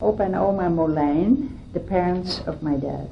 Opa and Oma Molijn, the parents of my dad,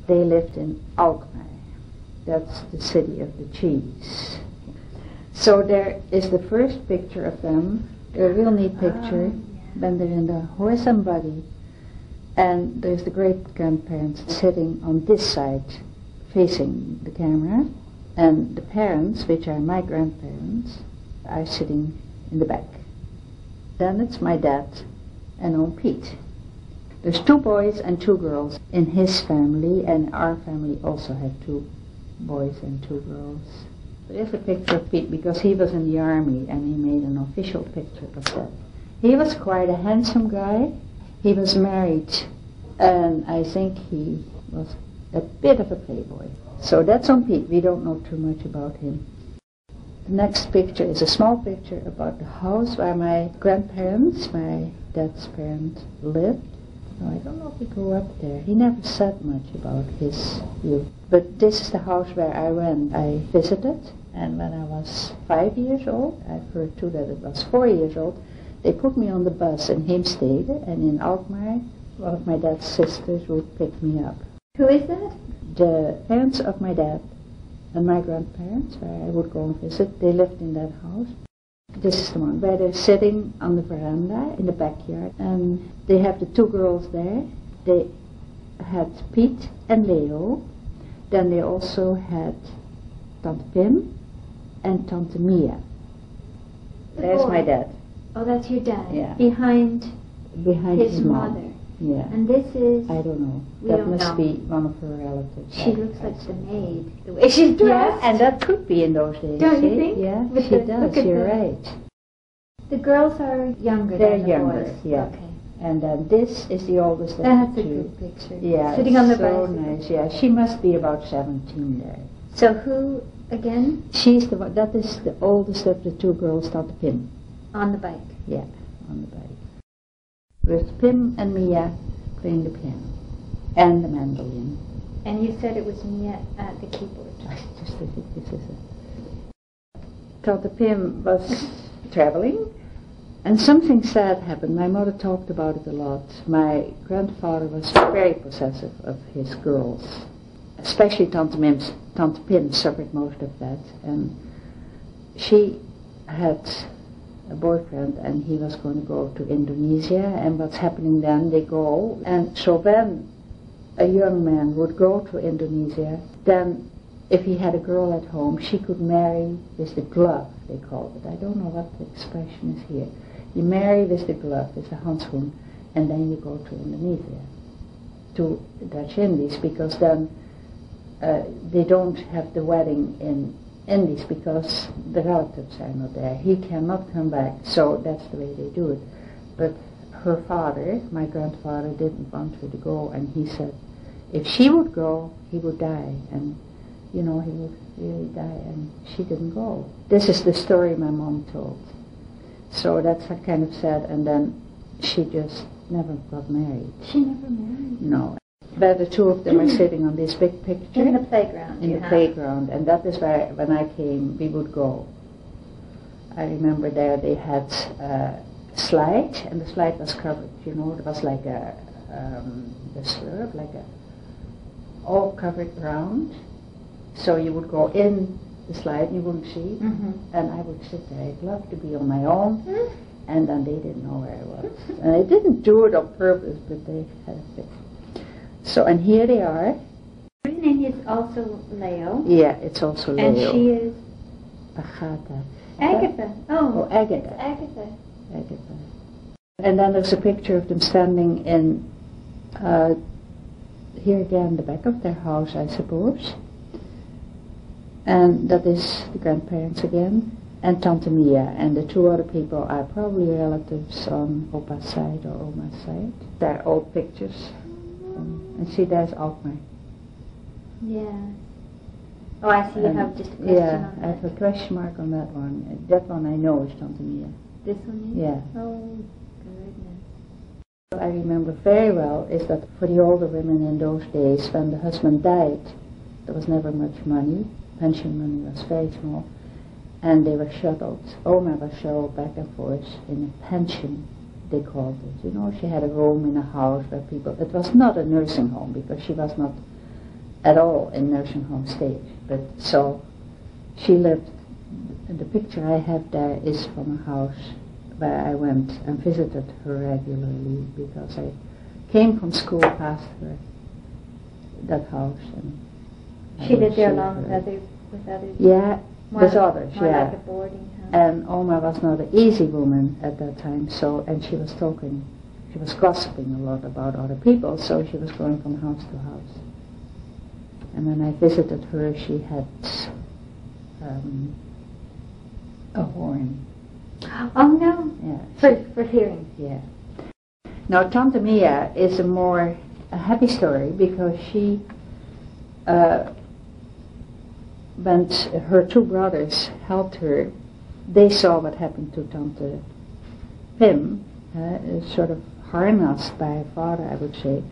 they lived in Alkmaar. That's the city of the cheese. So there is the first picture of them, a real neat picture. Then they're in the horse and buggy, and there's the great-grandparents sitting on this side, facing the camera, and the parents, which are my grandparents, are sitting in the back. Then it's my dad and old Pete. There's 2 boys and 2 girls in his family, and our family also had 2 boys and 2 girls. There's a picture of Pete because he was in the army and he made an official picture of that. He was quite a handsome guy. He was married, and I think he was a bit of a playboy. So that's on Pete. We don't know too much about him. The next picture is a small picture about the house where my grandparents, my dad's parents, lived. I don't know if we go up there. He never said much about his youth. But this is the house where I went. I visited, and when I was 5 years old, I've heard too that it was 4 years old, they put me on the bus in Heemstede, and in Alkmaar, one of my dad's sisters would pick me up. Who is that? The parents of my dad and my grandparents, where I would go and visit, they lived in that house. This is the one where they're sitting on the veranda in the backyard, and they have the 2 girls there. They had Piet and Leo. Then they also had Tante Pim and Tante Mia. There's my dad. Oh, that's your dad. Yeah. Behind his mom. mother. Yeah. And this is... I don't know. We That don't must know. be one of her relatives. She looks like the maid, the way she's dressed. Yeah, and that could be in those days. Don't you eh? think? Yeah, With she the- does. look at You're the- right. The girls are younger They're than the younger, boys. yeah. Okay. And then this is the oldest of That's the a 2. good picture. Yeah, Sitting on the so bicycle. nice. Yeah, she must be about 17 there. So who, again, She's the one. That is the oldest of the 2 girls, Tante Pim. on the bike? Yeah, on the bike. With Pim and Mia playing the piano and the mandolin. And you said it was Mia at the keyboard. Just think this is it. Tante Pim was traveling, and something sad happened. My mother talked about it a lot. My grandfather was very possessive of his girls, especially Tante Pim suffered most of that, and she had a boyfriend, and he was going to go to Indonesia, and what's happening then, they go, and so when a young man would go to Indonesia, then if he had a girl at home, she could marry with the glove, they called it. I don't know what the expression is here. You marry with the glove, with the handschoen, and then you go to Indonesia, to the Dutch Indies, because then they don't have the wedding in Indies because the relatives are not there. He cannot come back, so that's the way they do it. But her father, my grandfather, didn't want her to go, and he said if she would go, he would die, and he would really die, and she didn't go. This is the story my mom told. So that's kind of sad, and then she just never got married. She never married? No. But the 2 of them are sitting on this big picture. In the playground. In the playground, and that is where, when I came, we would go. I remember there they had a slide, and the slide was covered, it was like a slurp, like a all covered ground. So you would go in the slide, you wouldn't see, and I would sit there. I'd love to be on my own, and then they didn't know where I was. And I didn't do it on purpose, but they had a fit. So, and here they are. Her name is also Leo. Yeah, it's also Leo. And she is? Agatha. Agatha. Oh, Agatha. Agatha. Agatha. And then there's a picture of them standing in, here again, the back of their house, I suppose. And that is the grandparents again, and Tante Mia. And the 2 other people are probably relatives on Opa's side or Oma's side. They're old pictures. And see, there's Alkmaar. Yeah. Oh, I see you have just a question yeah, on I have that. a question mark on that one. That one I know is Tante Mia. This one is? Yeah. Oh, goodness. What I remember very well is that for the older women in those days, when the husband died, there was never much money. Pension money was very small. And they were shuttled. Oma was shuttled back and forth in a pension they called it. You know, she had a room in a house where people. It was not a nursing home because she was not at all in nursing home stage. But so she lived. The picture I have there is from a house where I went and visited her regularly because I came from school past that house. And she lived there along with others? Yeah, with others, more yeah. Like a boarding house. And Oma was not an easy woman at that time, so, and she was gossiping a lot about other people, so she was going from house to house. And when I visited her, she had a horn. Oh no! Yeah. For hearing. Yeah. Now Tante Mia is a happy story because she, when her two brothers helped her, they saw what happened to Tante Pim, sort of harnessed by her father, I would say,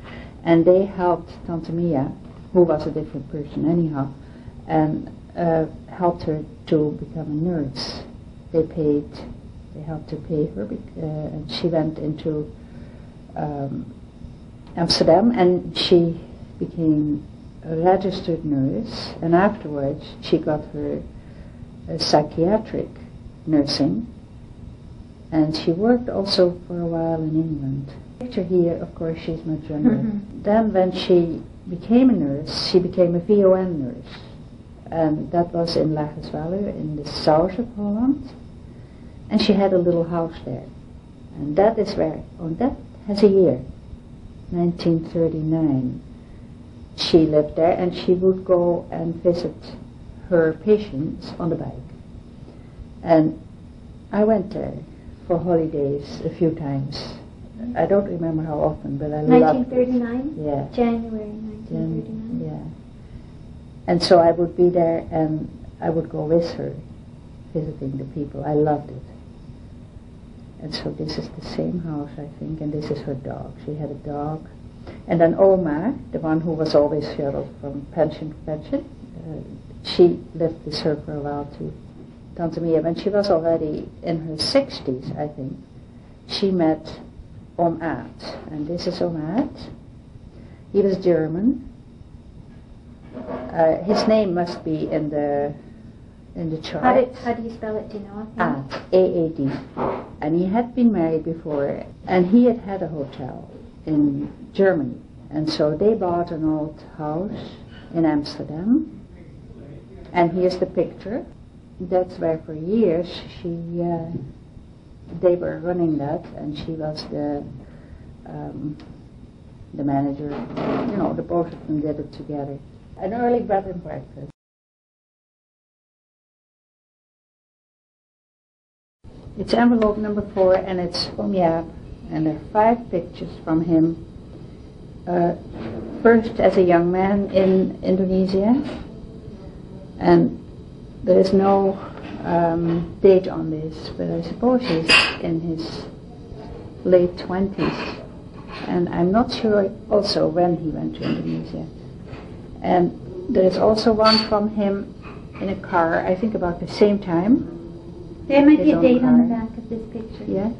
and they helped Tante Mia, who was a different person anyhow, and helped her to become a nurse. They helped to pay her, and she went into Amsterdam, and she became a registered nurse, and afterwards she got her psychiatric nursing, and she worked also for a while in England. Picture here, of course, she's much younger. Mm-hmm. Then when she became a nurse, she became a VON nurse, and that was in Lagerswalde in the south of Holland, and she had a little house there, and that has a year, 1939. She lived there, and she would go and visit her patients on the bike. And I went there for holidays a few times. I don't remember how often, but I loved it. 1939? Yeah. January 1939? Yeah. And so I would be there, and I would go with her, visiting the people. I loved it. And so this is the same house, I think, and this is her dog. She had a dog. And then Oma, the one who was always shuttled from pension to pension, she lived with her for a while too. Tante Mia, when she was already in her 60s, I think, she met Oom Aad. And this is Oom Aad. He was German. His name must be in the chart. How do you spell it? Do you know? Aad, A-A-D. And he had been married before, and he had a hotel in Germany. And so they bought an old house in Amsterdam. And here's the picture. That's where for years they were running that, and she was the manager. You know, the both of them did it together. An early bed and breakfast. It's envelope number 4, and it's from Jaap, and there are 5 pictures from him. First as a young man in Indonesia, and there is no date on this, but I suppose he's in his late 20s, and I'm not sure also when he went to Indonesia. And there is also one from him in a car, I think about the same time. There might be a date on the back of this picture. Yeah.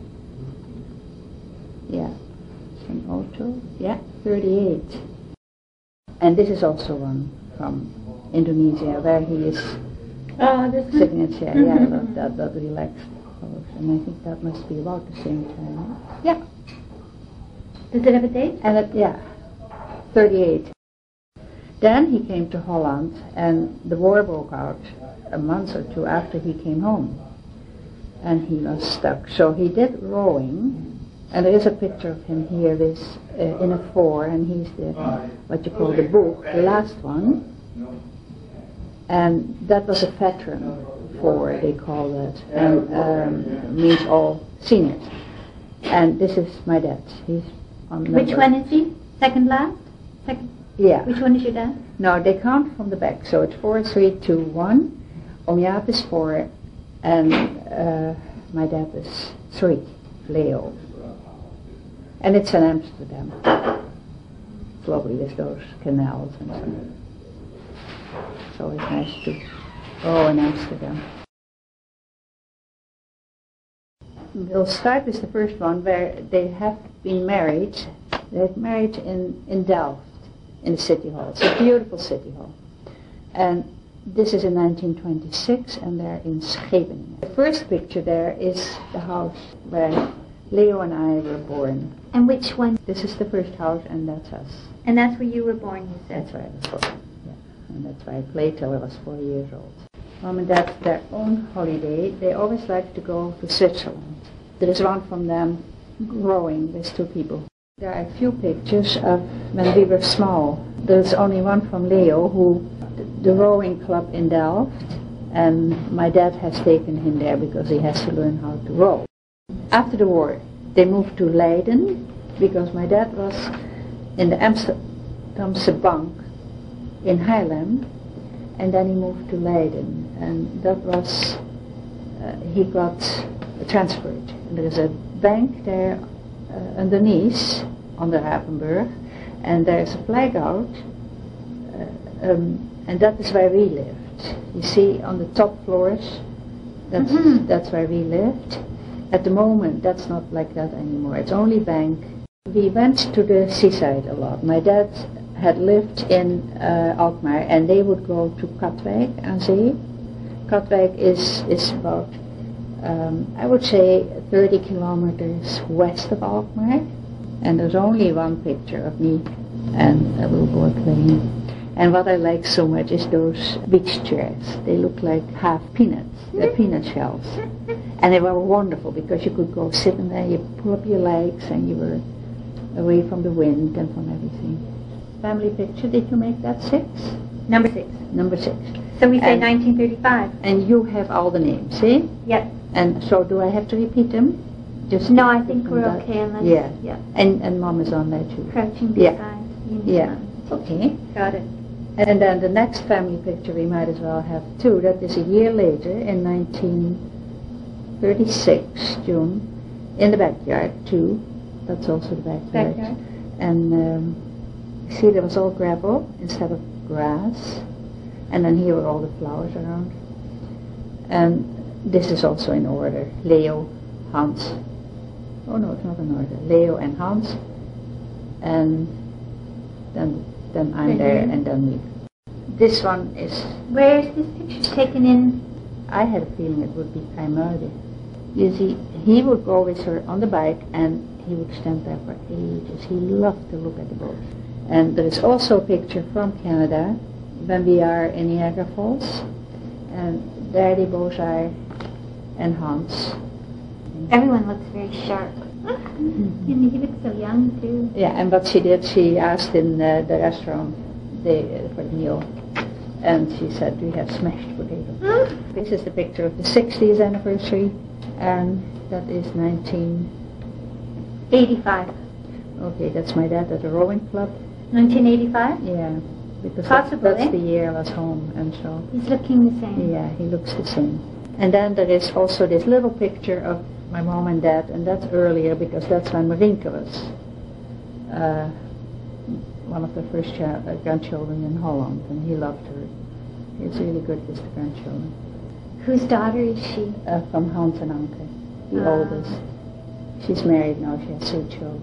Yeah. An auto. Yeah, 38. And this is also one from Indonesia where he is sitting in a chair. Yeah, that relaxed pose. And I think that must be about the same time. Yeah. Does it have a date? And 38. Then he came to Holland, and the war broke out a month or 2 after he came home. And he was stuck. So he did rowing, and there is a picture of him here with, in a 4, and he's the, what you call the book, the last one. And that was a veteran 4, they call that, and means all seniors. And this is my dad. He's on number. Which one is he? Second last? Second. Yeah. Which one is your dad? No, they count from the back, so it's 4, 3, 2, 1. Oom Jaap is 4, and my dad is 3, Leo. And it's in Amsterdam. It's lovely with those canals and so. It's always nice to go in Amsterdam. we'll start with the first one where they have been married. They're married in Delft, in the city hall. It's a beautiful city hall. And this is in 1926, and they're in Scheveningen. The first picture there is the house where Leo and I were born. And which one? This is the first house, and that's us. And that's where you were born, you said? That's where I was born, yeah. And that's why I played till I was 4 years old. Mom and Dad, their own holiday, they always like to go to Switzerland. There is one from them rowing with 2 people. There are a few pictures of when we were small. There's only one from Leo, who the rowing club in Delft, and my dad has taken him there because he has to learn how to row. After the war, they moved to Leiden because my dad was in the Amsterdamse Bank in Haarlem, and then he moved to Leiden, and that was he got transferred. And there is a bank there underneath on the Rapenburg, and there's a flag out, and that is where we lived. You see, on the top floors, that's where we lived. At the moment, that's not like that anymore. It's only bank. We went to the seaside a lot. My dad had lived in Alkmaar, and they would go to Katwijk aan Zee. Katwijk is about, I would say, 30 kilometers west of Alkmaar. And there's only one picture of me and a little boy playing. And what I like so much is those beach chairs. They look like half peanuts, peanut shells. And they were wonderful because you could go sit in there, you pull up your legs, and you were away from the wind and from everything. Family picture, did you make that 6? Number 6. Number 6. So we say 1935. And you have all the names, eh? Yep. And so do I have to repeat them? Just no, I think we're okay unless... Yeah. And Mom is on there too. Crouching beside. Yeah. Okay. Got it. And then the next family picture we might as well have too. That is a year later in 1936, June, in the backyard too. That's also the backyard. And see, there was all gravel instead of grass. And then here were all the flowers around. And this is also in order. Leo, Hans. Oh no, it's not in order. Leo and Hans. And then I'm there, and then me. This one is... Where is this picture taken in? I had a feeling it would be Kaimode. You see, he would go with her on the bike, and he would stand there for ages. He loved to look at the boats. And there is also a picture from Canada when we are in Niagara Falls, and there they both are, and Hans. Everyone looks very sharp. And he looks so young too. Yeah, and what she did, she asked in the restaurant for the meal, and she said, we have smashed potatoes. This is the picture of the 60th anniversary, and that is 1985. Okay, that's my dad at the rowing club. 1985? Yeah, because Possibly. that's the year I was home, and so... He's looking the same. Yeah, he looks the same. And then there is also this little picture of my mom and dad, and that's earlier because that's when Marinke was one of the first grandchildren in Holland, and he loved her. He was really good with the grandchildren. Whose daughter is she? From Hans and Anke, the oldest. She's married now, she has 3 children.